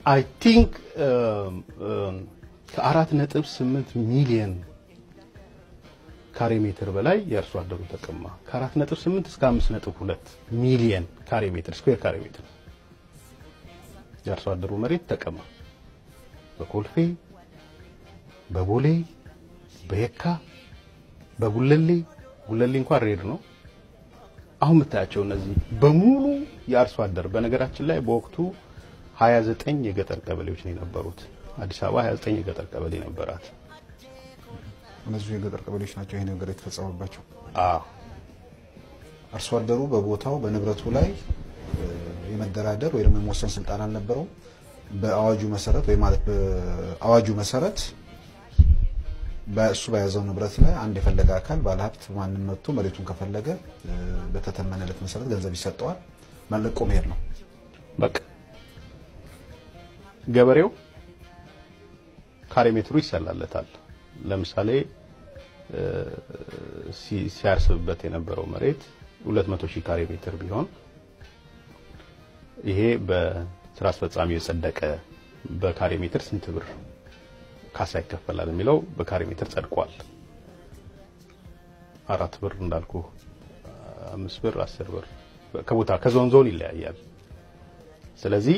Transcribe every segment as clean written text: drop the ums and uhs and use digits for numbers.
I think ከ4.8 ሚሊዮን ካሬ ሜትር በላይ የአርሶ አደሩ ተቀማ ከ4.8 እስከ 5.2 ሚሊዮን ካሬ ሜትር ስኩዌር ካሬ ሜትር የአርሶ አደሩ መሬት ተቀማ በኮልፌ በቦሌ በየካ በጉለሌ እንኳን ሬድ ነው አሁን መታያቸው እነዚህ በሙሉ የአርሶ አደር በነገራችን ላይ በወቅቱ 29 የገጠር ቀበሌዎች ነው የነበሩት አዲስ አበባ 29 የገጠር ቀበሌ ነበራት እነዚህ የገጠር ቀበሌዎች ናቸው ይሄ ነገር የተፈጸመባቸው አርሶ አደሩ በቦታው በንብረቱ ላይ የመደራደር ወይ ደግሞ የመወሰን ስልጣን አልነበረው በአዋጁ መሰረት ወይ ማለት በአዋጁ መሰረት በእሱ በያዘው ንብረት ላይ አንድ የፈለገ አካል ባለሀብት ማንንም መጥቶ መሬቱን ከፈለገ በተተመነለት መሰረት ገንዘብ ይሰጠዋል መልቆ መሄድ ነው በቃ ገበሬው ካሬ ሜትሩ ይሰላለታል ለምሳሌ ሲያርስበት የነበረው መሬት 200,000 ካሬ ሜትር ቢሆን ይሄ በስራ አስፈጻሚ የጸደቀ በካሬ ሜትር ስንት ብር ካሳ ይከፈላል የሚለው በካሬ ሜትር ጸድቋል 4 ብር እንዳልኩ 5 ብር 10 ብር ከቦታ ከዞን ይለያያል ስለዚህ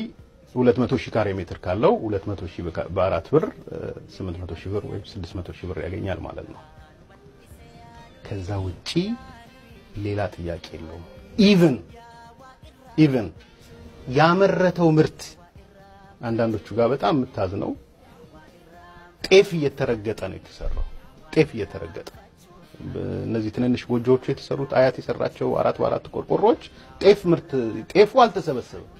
200,000 ካሬ ሜትር ካለው 200,000 በ4 ብር 800,000 ብር ወይ 600,000 ብር ያገኛል ማለት ነው ከዛ ውጪ ሌላ ጥያቄ የለውም ኢቭን ያመረተው ምርት አንዳንዶቹ ጋር በጣም ምታዝነው ጤፍ እየተረገጠ ነው የተሰራው ጤፍ እየተረገጠ እነዚህ ትንንሽ ጎጆዎች የተሰሩት አያት የሰራቸው 4 በ4 ቆርቆሮች ጤፉ አልተሰበሰበም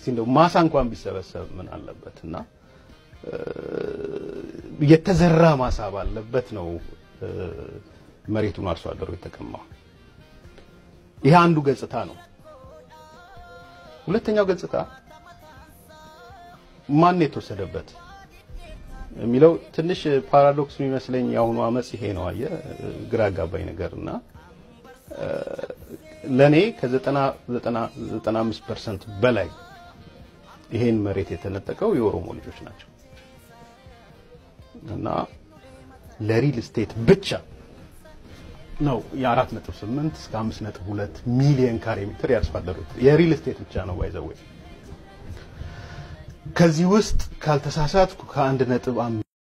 ሲንደው ማሳ እንኳን ቢሰበሰብ ምን አለበትና የተዘራ ማሳ ባለበት ነው መሬቱን አርሶ አደሩ የተቀማው ይሄ አንዱ ገጽታ ነው ሁለተኛው ገጽታ ማን የተወሰደበት የሚለው ትንሽ ፓራዶክስ የሚመስለኝ ያሁኑ አመጽ ይሄ ነው አየ ግራ ጋባይ ነገርና ለኔ ከ95% በላይ ይሄን መሬት የተነጠቀው የኦሮሞ ልጆች ናቸው እና ለሪል ስቴት ብቻ ነው የ4.8 እስከ 5.2 ሚሊዮን ካሬ ሜትር ያስፋደሩት የሪል ስቴት ብቻ ነው ባይዘው ከዚህ ውስጥ ካልተሳሳትኩ ከ1.5